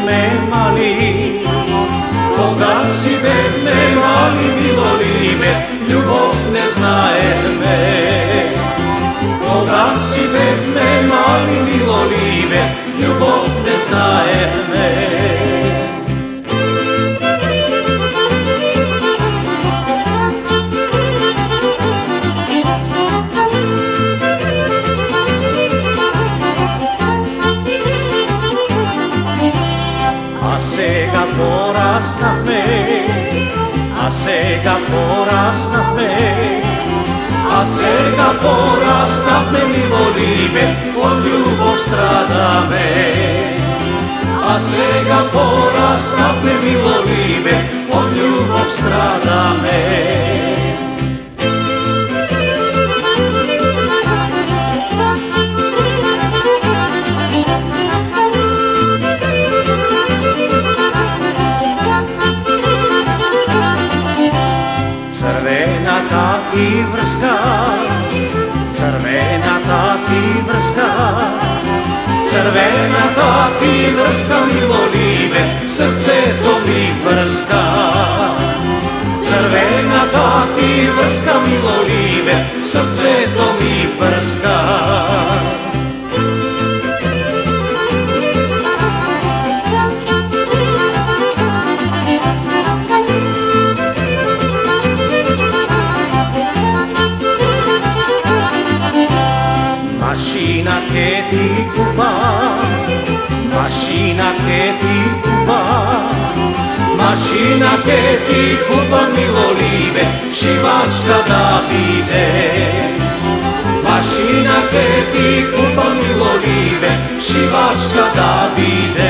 me mali, koga si me mali, milolime, ljubov ne znaje me. Koga si me mali, milolime, ljubov ne znaje me. A sega porastah me, milolime, od ljubov strada me. A sega porastah me, milolime, od ljubov strada me. Crvenata ti vrska, crvenata ti vrska, crvenata ti vrska, milolime, srce to mi prska. Crvenata ti vrska, milolime, srce to mi prska. Mašina che ti kupa, mašina che ti kupa, mašina che ti kupa, milolime, šivačka da ideš. Mašina che ti kupa, milolime, šivačka da ideš.